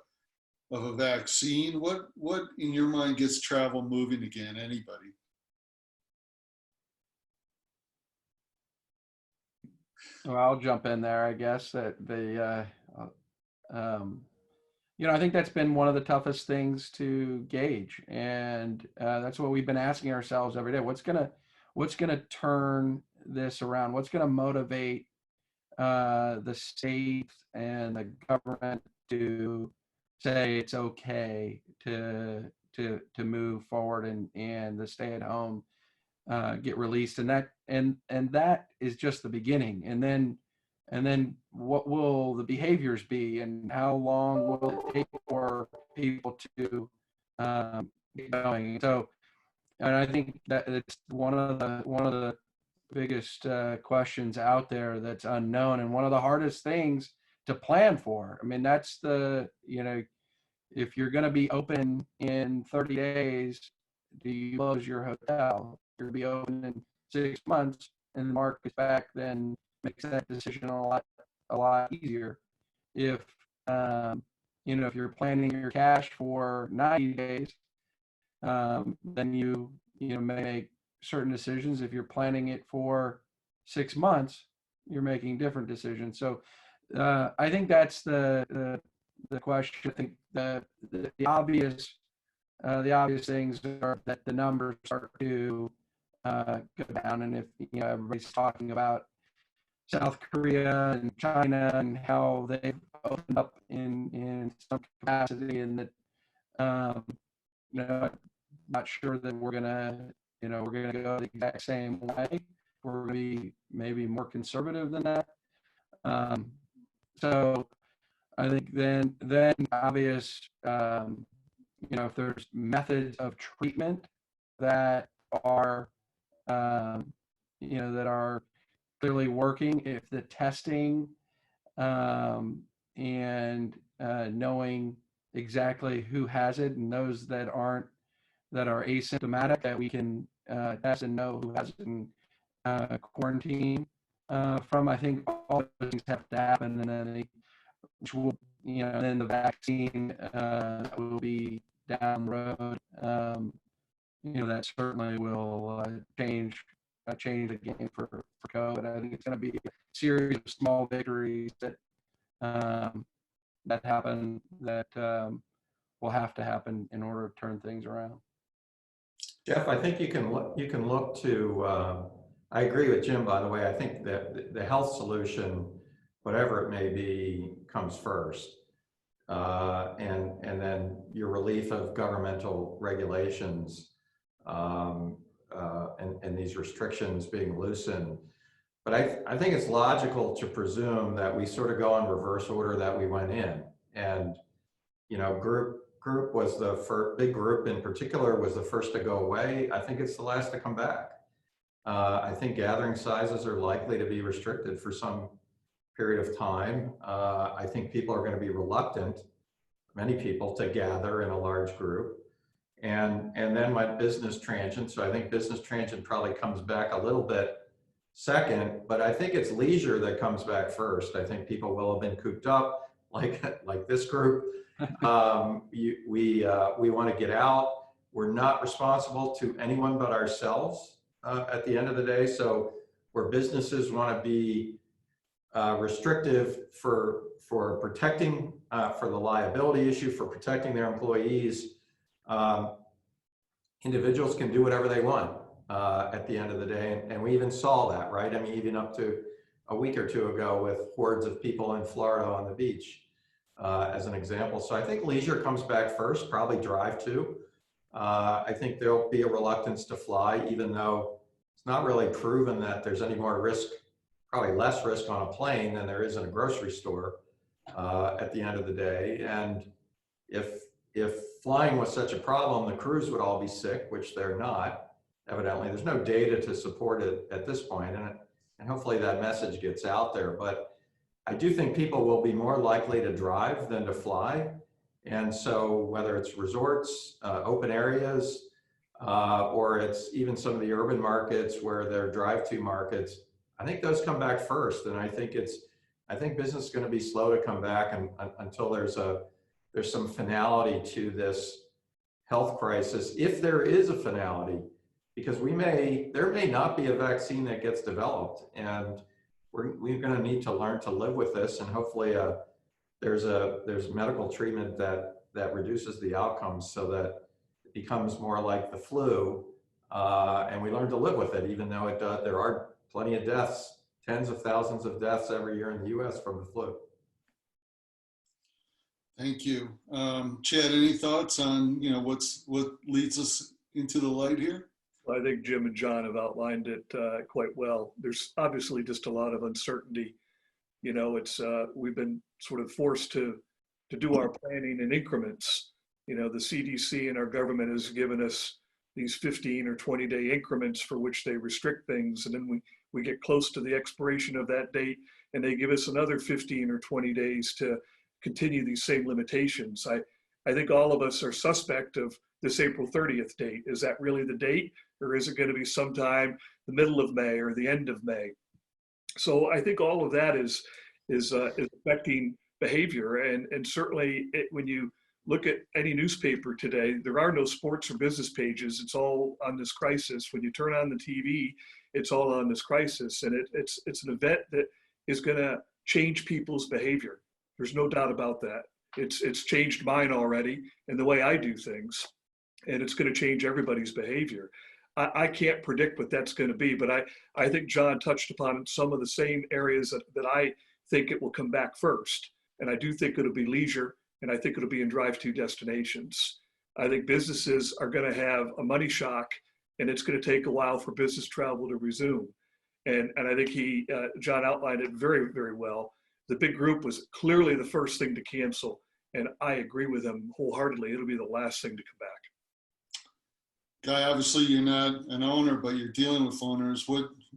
vaccine? What in your mind gets travel moving again? Anybody? Well, I'll jump in there, I guess. That I think that's been one of the toughest things to gauge, and that's what we've been asking ourselves every day. What's gonna turn this around? What's gonna motivate the state and the government to say it's okay to move forward and the stay at home get released, and that is just the beginning. And then what will the behaviors be, and how long will it take for people to get going? So, and I think that it's one of the biggest questions out there that's unknown, and one of the hardest things to plan for. I mean, that's if you're going to be open in 30 days, do you close your hotel? You're going to be open in 6 months, and the market's back, then makes that decision a lot easier. If if you're planning your cash for 90 days, then you make certain decisions. If you're planning it for 6 months, you're making different decisions. So I think that's the question. I think the obvious things are that the numbers start to go down, and if everybody's talking about South Korea and China and how they've opened up in some capacity, and that not sure that we're gonna go the exact same way. We're gonna be maybe more conservative than that. So I think then obvious, if there's methods of treatment that are that are clearly working, if the testing and knowing exactly who has it, and those that are asymptomatic, that we can test and know who has it and quarantine from. I think all those things have to happen, and then then the vaccine will be down the road. That certainly will change the game for COVID. I think it's going to be a series of small victories that happen, that will have to happen in order to turn things around. Geoff, I think you can look to. I agree with Jim, by the way. I think that the health solution, whatever it may be, comes first, and then your relief of governmental regulations. And these restrictions being loosened. But I think it's logical to presume that we sort of go in reverse order that we went in. And, group was the first, big group in particular was the first to go away. I think it's the last to come back. I think gathering sizes are likely to be restricted for some period of time. I think people are going to be reluctant, many people, to gather in a large group. and then went business transient. So I think business transient probably comes back a little bit second, but I think it's leisure that comes back first. I think people will have been cooped up like this group. We want to get out. We're not responsible to anyone but ourselves at the end of the day. So where businesses want to be restrictive for protecting, for the liability issue, for protecting their employees, individuals can do whatever they want at the end of the day. And we even saw that, right? I mean, even up to a week or two ago with hordes of people in Florida on the beach as an example. So I think leisure comes back first, probably drive too. I think there'll be a reluctance to fly, even though it's not really proven that there's any more risk, probably less risk on a plane than there is in a grocery store at the end of the day. And if flying was such a problem, the crews would all be sick, which they're not. Evidently, there's no data to support it at this point, and hopefully that message gets out there. But I do think people will be more likely to drive than to fly. And so whether it's resorts, open areas, or it's even some of the urban markets where they're drive-to markets, I think those come back first. And I think business is going to be slow to come back until there's some finality to this health crisis, if there is a finality, because there may not be a vaccine that gets developed, and we're going to need to learn to live with this, and hopefully there's medical treatment that reduces the outcomes so that it becomes more like the flu, and we learn to live with it, even though there are plenty of deaths, tens of thousands of deaths every year in the US from the flu. Thank you. Chad, any thoughts on what leads us into the light here? Well, I think Jim and John have outlined it quite well. There's obviously just a lot of uncertainty. We've been sort of forced to do our planning in increments. The CDC and our government has given us these 15 or 20-day increments for which they restrict things, and then we get close to the expiration of that date, and they give us another 15 or 20 days to continue these same limitations. I think all of us are suspect of this April 30th date. Is that really the date, or is it going to be sometime the middle of May or the end of May? So I think all of that is affecting behavior, and certainly when you look at any newspaper today, there are no sports or business pages. It's all on this crisis. When you turn on the TV, it's all on this crisis, and it's an event that is going to change people's behavior. There's no doubt about that. It's changed mine already and the way I do things, and it's going to change everybody's behavior. I can't predict what that's going to be, but I think John touched upon some of the same areas that I think it will come back first. And I do think it'll be leisure, and I think it'll be in drive-to destinations. I think businesses are going to have a money shock, and it's going to take a while for business travel to resume. And I think John outlined it very, very well. The big group was clearly the first thing to cancel, and I agree with him wholeheartedly. It'll be the last thing to come back. Guy, obviously you're not an owner, but you're dealing with owners.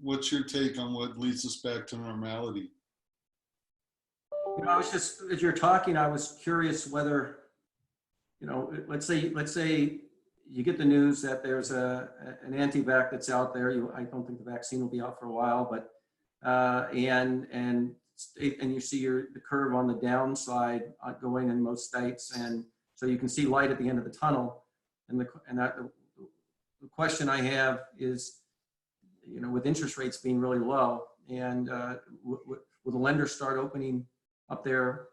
What's your take on what leads us back to normality? I was just, as you're talking, I was curious whether, let's say you get the news that there's an anti-vax that's out there. I don't think the vaccine will be out for a while, but and you see the curve on the downside going in most states, and so you can see light at the end of the tunnel. And the question I have is, with interest rates being really low, and will the lenders start opening up their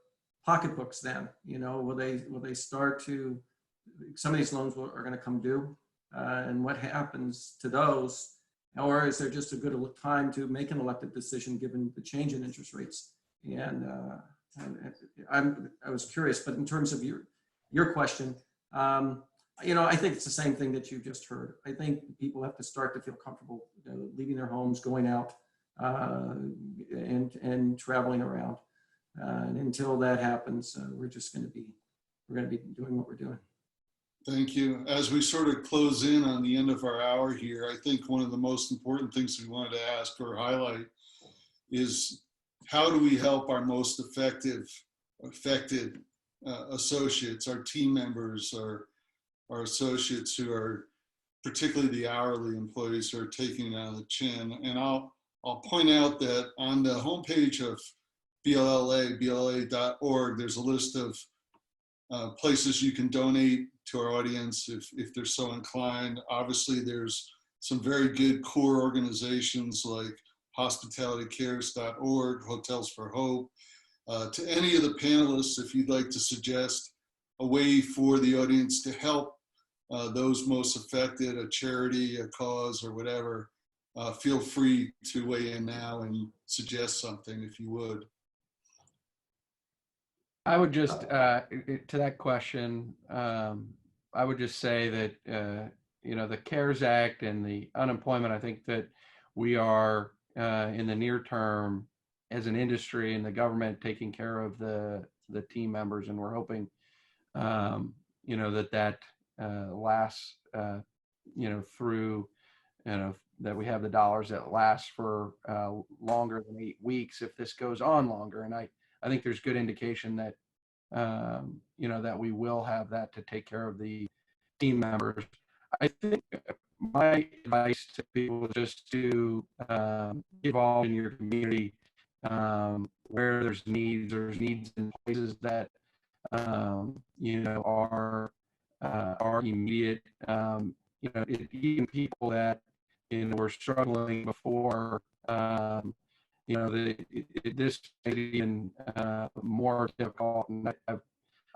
pocketbooks then? Will they start to, some of these loans are going to come due, and what happens to those? Or is there just a good time to make an elected decision given the change in interest rates? And I was curious, but in terms of your question, I think it's the same thing that you just heard. I think people have to start to feel comfortable leaving their homes, going out, and traveling around. And until that happens, we're going to be doing what we're doing. Thank you. As we sort of close in on the end of our hour here, I think one of the most important things we wanted to ask or highlight is, how do we help our most affected associates, our team members, our our associates who are, particularly the hourly employees, who are taking it on the chin. And I'll point out that on the homepage of blla.org, there's a list of places you can donate to our audience if they're so inclined. Obviously, there's some very good core organizations like hospitalitycares.org, Hotels for Hope. To any of the panelists, if you'd like to suggest a way for the audience to help those most affected, a charity, a cause, or whatever, feel free to weigh in now and suggest something if you would. I would just, to that question, I would just say that, the CARES Act and the unemployment, I think that we are in the near term as an industry and the government taking care of the team members. And we're hoping, that lasts, through, that we have the dollars that last for longer than 8 weeks if this goes on longer. And I think there's good indication that, that we will have that to take care of the team members. I think my advice to people is just to get involved in your community where there's needs in places that, are immediate, even people that, were struggling before, this made it even more difficult. And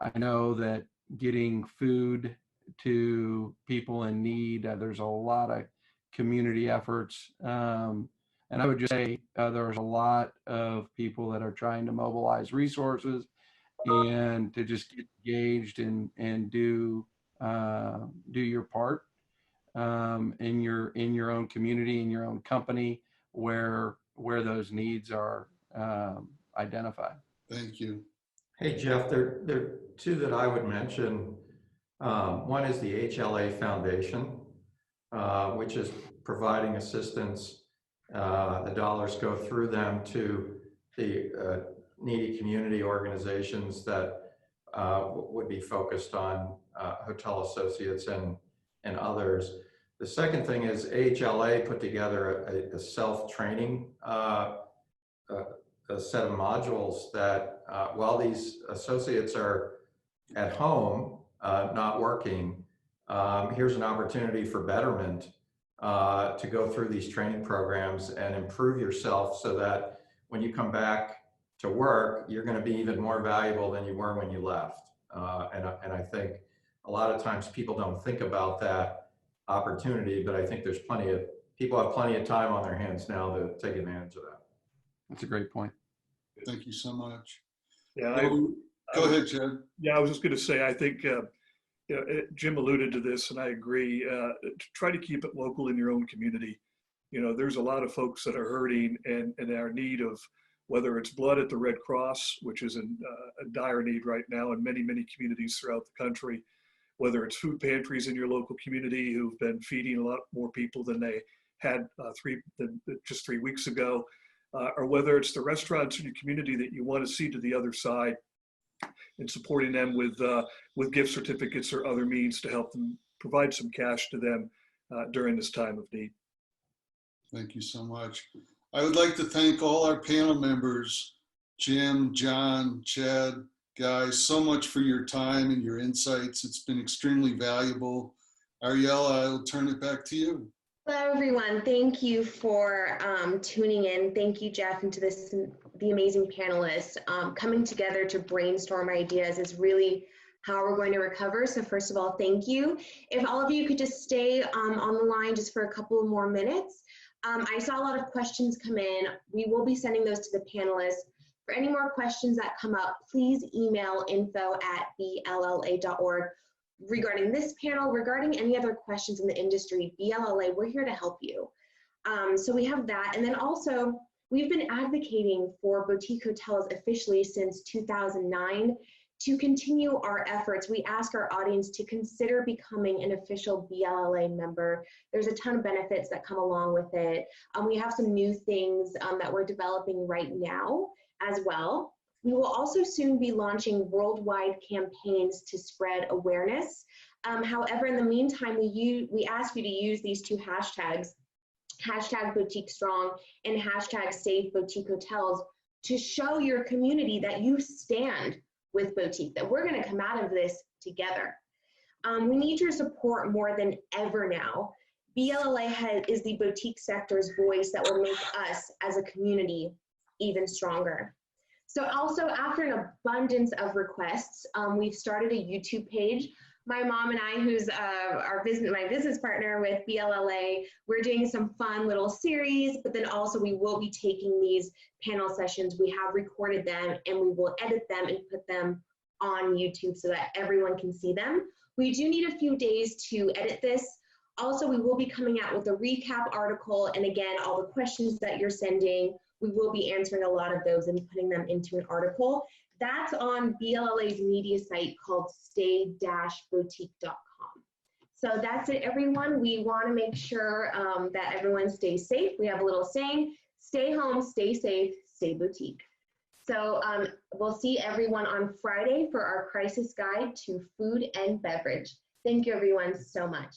I know that getting food to people in need, there's a lot of community efforts. And I would just say there's a lot of people that are trying to mobilize resources and to just get engaged and do your part in your own community, in your own company, where those needs are identified. Thank you. Hey, Geoff, there are two that I would mention. One is the HLA Foundation, which is providing assistance. The dollars go through them to the needy community organizations that would be focused on hotel associates and others. The second thing is AHLA put together a self-training a set of modules that while these associates are at home, not working, here's an opportunity for betterment to go through these training programs and improve yourself so that when you come back to work, you're going to be even more valuable than you were when you left. And I think a lot of times people don't think about that opportunity, but I think there's people have plenty of time on their hands now to take advantage of that. That's a great point. Thank you so much. Yeah, Go ahead, Chad. Yeah, I was just going to say, I think Jim alluded to this, and I agree. Try to keep it local in your own community. There's a lot of folks that are hurting and are in need of, whether it's blood at the Red Cross, which is in a dire need right now in many, many communities throughout the country, whether it's food pantries in your local community who've been feeding a lot more people than they had just 3 weeks ago, or whether it's the restaurants in your community that you want to see to the other side and supporting them with gift certificates or other means to help them provide some cash to them during this time of need. Thank you so much. I would like to thank all our panel members, Jim, John, Chad, guys, so much for your time and your insights. It's been extremely valuable. Ariella, I'll turn it back to you. Hello, everyone. Thank you for tuning in. Thank you, Geoff, and to the amazing panelists. Coming together to brainstorm ideas is really how we're going to recover. So first of all, thank you. If all of you could just stay on the line just for a couple of more minutes. I saw a lot of questions come in. We will be sending those to the panelists. For any more questions that come up, please email info@blla.org. Regarding this panel, regarding any other questions in the industry, BLLA, we're here to help you. So we have that. And then also, we've been advocating for boutique hotels officially since 2009. To continue our efforts, we ask our audience to consider becoming an official BLLA member. There's a ton of benefits that come along with it. We have some new things that we're developing right now as well. We will also soon be launching worldwide campaigns to spread awareness However, in the meantime, we ask you to use these two hashtags, hashtag boutique strong and hashtag save boutique hotels, to show your community that you stand with boutique, that we're going to come out of this together. We need your support more than ever now. BLLA is the boutique sector's voice that will make us as a community even stronger. So also, after an abundance of requests, we've started a YouTube page. My mom and I, who's my business partner with BLLA, we're doing some fun little series, but then also we will be taking these panel sessions. We have recorded them and we will edit them and put them on YouTube so that everyone can see them. We do need a few days to edit this. Also, we will be coming out with a recap article, and again, all the questions that you're sending, we will be answering a lot of those and putting them into an article. That's on BLLA's media site called stay-boutique.com. So that's it, everyone. We want to make sure that everyone stays safe. We have a little saying, stay home, stay safe, stay boutique. So we'll see everyone on Friday for our crisis guide to food and beverage. Thank you, everyone, so much.